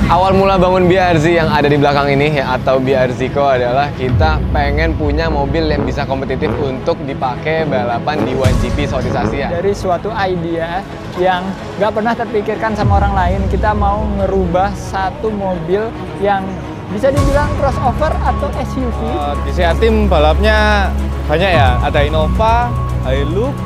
Awal mula bangun BRZ yang ada di belakang ini ya, atau BRZco adalah kita pengen punya mobil yang bisa kompetitif untuk dipakai balapan di 1GP Southeast Asia. Dari suatu idea yang nggak pernah terpikirkan sama orang lain, kita mau ngerubah satu mobil yang bisa dibilang crossover atau SUV. Di Seatim balapnya banyak ya, ada Innova, Hilux,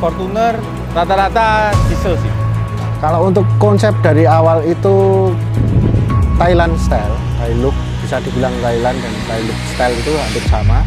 Fortuner, rata-rata diesel sih. Kalau untuk konsep dari awal itu Thailand style, Hilux bisa dibilang Thailand dan Hilux style itu hampir sama.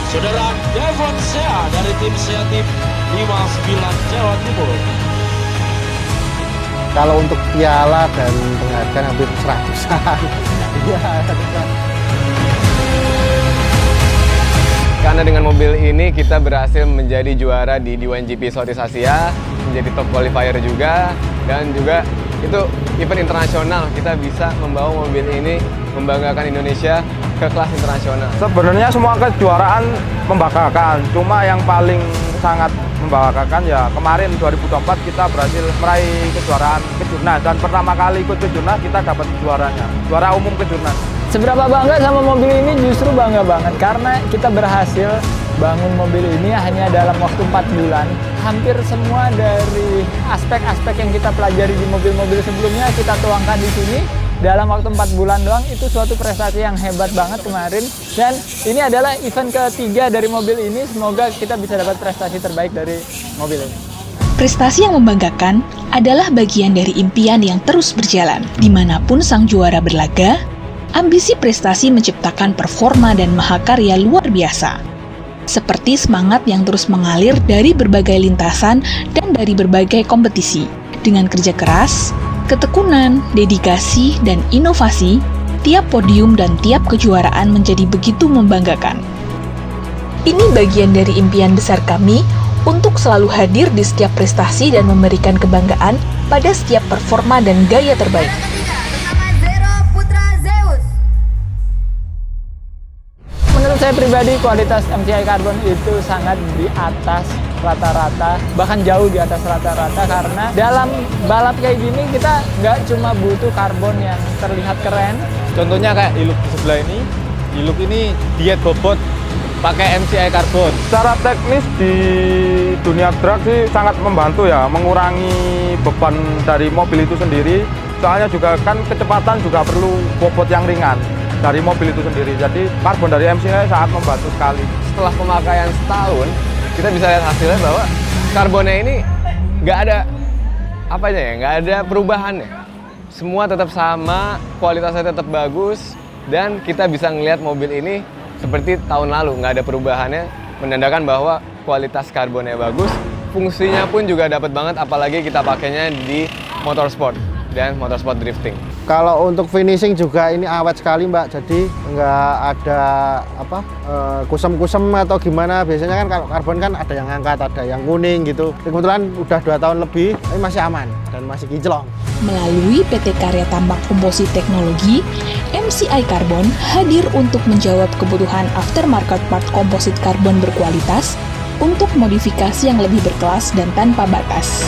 Saudara Devon Sea dari tim Seatim 59 Jawa Timur. Kalau untuk piala dan penghargaan hampir 100-an. Iya, 100-an. Karena dengan mobil ini kita berhasil menjadi juara di D1GP Southeast Asia, menjadi top qualifier juga, dan juga itu event internasional. Kita bisa membawa mobil ini membanggakan Indonesia ke kelas internasional. Sebenarnya semua kejuaraan membanggakan, cuma yang paling sangat membanggakan ya kemarin 2024 kita berhasil meraih kejuaraan Kejurnas, dan pertama kali ikut Kejurnas kita dapat juaranya, juara umum Kejurnas. Seberapa bangga sama mobil ini? Justru bangga banget karena kita berhasil bangun mobil ini hanya dalam waktu 4 bulan. Hampir semua dari aspek-aspek yang kita pelajari di mobil-mobil sebelumnya kita tuangkan di sini. Dalam waktu 4 bulan doang, itu suatu prestasi yang hebat banget kemarin. Dan ini adalah event ketiga dari mobil ini. Semoga kita bisa dapat prestasi terbaik dari mobil ini. Prestasi yang membanggakan adalah bagian dari impian yang terus berjalan. Dimanapun sang juara berlaga, ambisi prestasi menciptakan performa dan mahakarya luar biasa. Seperti semangat yang terus mengalir dari berbagai lintasan dan dari berbagai kompetisi. Dengan kerja keras, ketekunan, dedikasi, dan inovasi, tiap podium dan tiap kejuaraan menjadi begitu membanggakan. Ini bagian dari impian besar kami untuk selalu hadir di setiap prestasi dan memberikan kebanggaan pada setiap performa dan gaya terbaik. Menurut saya pribadi, kualitas MCI Carbon itu sangat di atas rata-rata, bahkan jauh di atas rata-rata, karena dalam balap kayak gini kita nggak cuma butuh karbon yang terlihat keren. Contohnya kayak Hilux di sebelah ini, Hilux ini diet bobot pakai MCI Carbon. Secara teknis di dunia drag sih sangat membantu ya, mengurangi beban dari mobil itu sendiri. Soalnya juga kan kecepatan juga perlu bobot yang ringan dari mobil itu sendiri. Jadi karbon dari MCI sangat membantu sekali. Setelah pemakaian setahun, kita bisa lihat hasilnya bahwa karbonnya ini nggak ada apanya ya, nggak ada perubahannya. Semua tetap sama, kualitasnya tetap bagus, dan kita bisa ngelihat mobil ini seperti tahun lalu, nggak ada perubahannya, menandakan bahwa kualitas karbonnya bagus, fungsinya pun juga dapat banget, apalagi kita pakainya di motorsport dan motorsport drifting. Kalau untuk finishing juga ini awet sekali Mbak, jadi nggak ada kusem-kusem atau gimana. Biasanya kan kalau karbon kan ada yang angkat, ada yang kuning gitu. Kebetulan udah 2 tahun lebih, tapi masih aman dan masih kinclong. Melalui PT Karya Tambak Komposit Teknologi, MCI Carbon hadir untuk menjawab kebutuhan aftermarket part komposit karbon berkualitas untuk modifikasi yang lebih berkelas dan tanpa batas.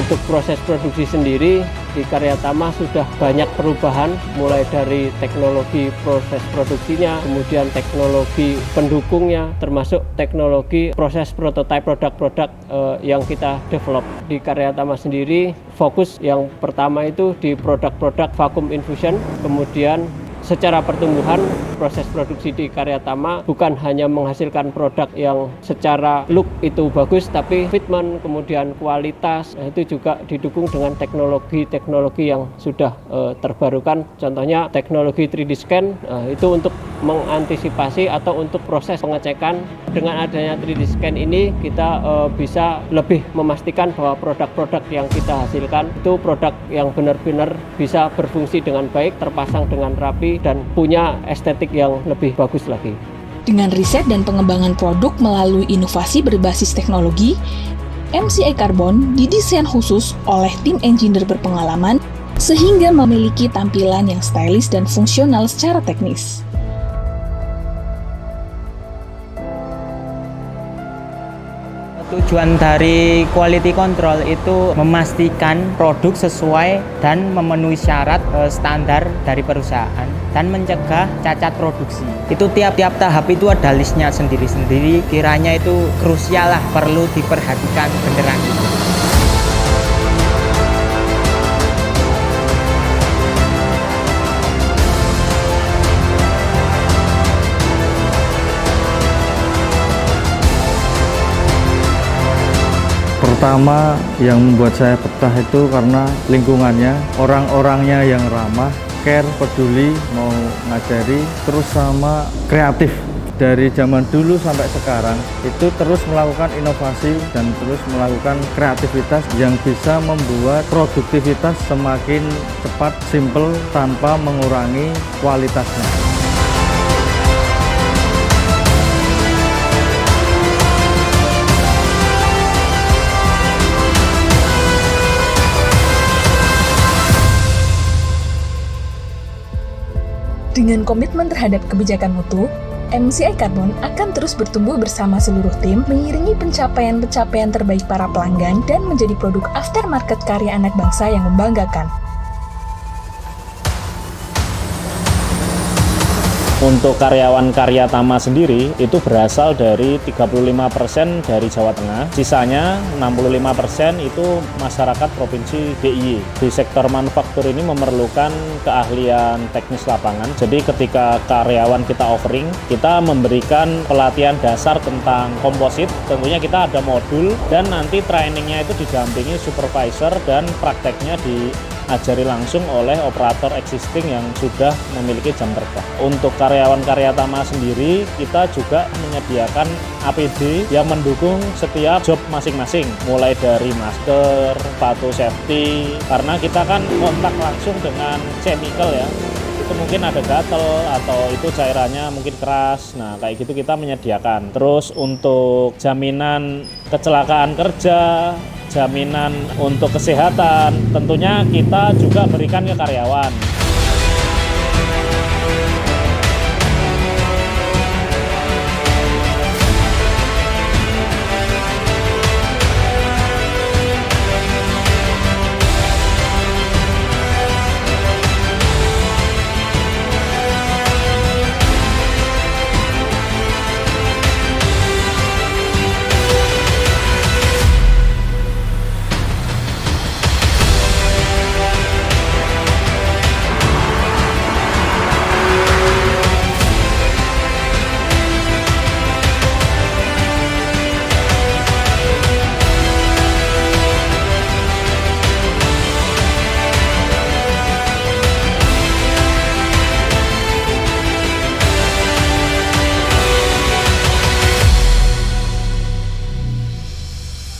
Untuk proses produksi sendiri di Karyatama sudah banyak perubahan, mulai dari teknologi proses produksinya, kemudian teknologi pendukungnya, termasuk teknologi proses prototipe produk-produk yang kita develop. Di Karyatama sendiri fokus yang pertama itu di produk-produk vacuum infusion, kemudian secara pertumbuhan proses produksi di Karyatama bukan hanya menghasilkan produk yang secara look itu bagus, tapi fitment, kemudian kualitas, itu juga didukung dengan teknologi-teknologi yang sudah terbarukan. Contohnya teknologi 3D scan, itu untuk mengantisipasi atau untuk proses pengecekan. Dengan adanya 3D scan ini kita bisa lebih memastikan bahwa produk-produk yang kita hasilkan itu produk yang benar-benar bisa berfungsi dengan baik, terpasang dengan rapi, dan punya estetik yang lebih bagus lagi. Dengan riset dan pengembangan produk melalui inovasi berbasis teknologi, MCI Carbon didesain khusus oleh tim engineer berpengalaman sehingga memiliki tampilan yang stylish dan fungsional secara teknis. Tujuan dari quality control itu memastikan produk sesuai dan memenuhi syarat standar dari perusahaan dan mencegah cacat produksi. Itu tiap-tiap tahap itu ada listnya sendiri-sendiri, kiranya itu krusial lah, perlu diperhatikan beneran. Pertama yang membuat saya betah itu karena lingkungannya, orang-orangnya yang ramah, care, peduli, mau ngajari, terus sama kreatif. Dari zaman dulu sampai sekarang itu terus melakukan inovasi dan terus melakukan kreativitas yang bisa membuat produktivitas semakin cepat, simple, tanpa mengurangi kualitasnya. Dengan komitmen terhadap kebijakan mutu, MCI Carbon akan terus bertumbuh bersama seluruh tim, mengiringi pencapaian-pencapaian terbaik para pelanggan, dan menjadi produk aftermarket karya anak bangsa yang membanggakan. Untuk karyawan Karyatama sendiri itu berasal dari 35% dari Jawa Tengah, sisanya 65% itu masyarakat Provinsi DIY. Di sektor manufaktur ini memerlukan keahlian teknis lapangan, jadi ketika karyawan kita offering, kita memberikan pelatihan dasar tentang komposit, tentunya kita ada modul dan nanti trainingnya itu didampingi supervisor dan prakteknya diajari langsung oleh operator existing yang sudah memiliki jam terbang. Untuk karyawan Karyatama sendiri, kita juga menyediakan APD yang mendukung setiap job masing-masing, mulai dari masker, sepatu safety, karena kita kan kontak langsung dengan chemical ya, itu mungkin ada gatel atau itu cairannya mungkin keras, nah kayak gitu kita menyediakan. Terus untuk jaminan kecelakaan kerja, jaminan untuk kesehatan, tentunya kita juga berikan ke karyawan.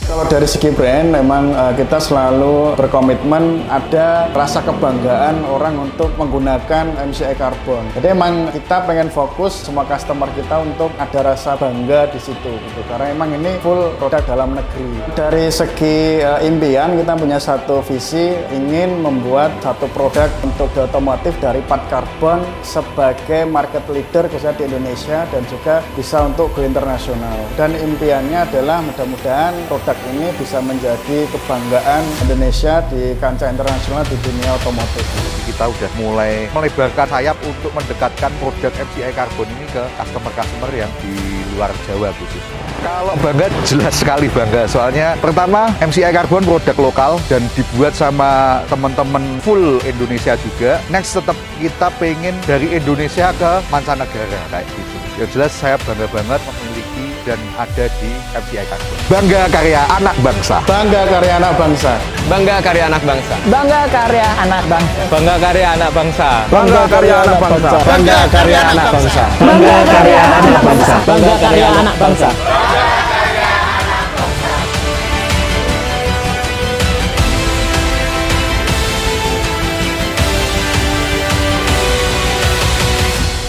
Kalau dari segi brand, memang kita selalu berkomitmen ada rasa kebanggaan orang untuk menggunakan MCI Carbon. Jadi emang kita pengen fokus semua customer kita untuk ada rasa bangga di situ, gitu. Karena emang ini full produk dalam negeri. Dari segi impian, kita punya satu visi, ingin membuat satu produk untuk otomotif dari part karbon sebagai market leader khususnya di Indonesia dan juga bisa untuk go internasional. Dan impiannya adalah mudah-mudahan produk ini bisa menjadi kebanggaan Indonesia di kancah internasional di dunia otomotif. Kita udah mulai melebarkan sayap untuk mendekatkan produk MCI Carbon ini ke customer-customer yang di luar Jawa khususnya. Kalau bangga, jelas sekali bangga. Soalnya pertama, MCI Carbon produk lokal dan dibuat sama teman-teman full Indonesia juga. Next, tetap kita pengen dari Indonesia ke mancanegara kayak gitu. Yang jelas saya bangga banget memiliki dan ada di MCI Carbon. Bangga karya anak bangsa. Bangga karya anak bangsa. Bangga karya anak bangsa. Bangga karya anak bangsa. Bangga karya anak bangsa. Bangga karya anak bangsa. Bangga karya anak bangsa. Bangga karya anak bangsa. Bangga karya anak bangsa.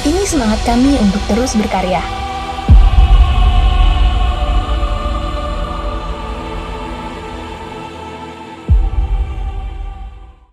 Ini semangat kami untuk terus berkarya.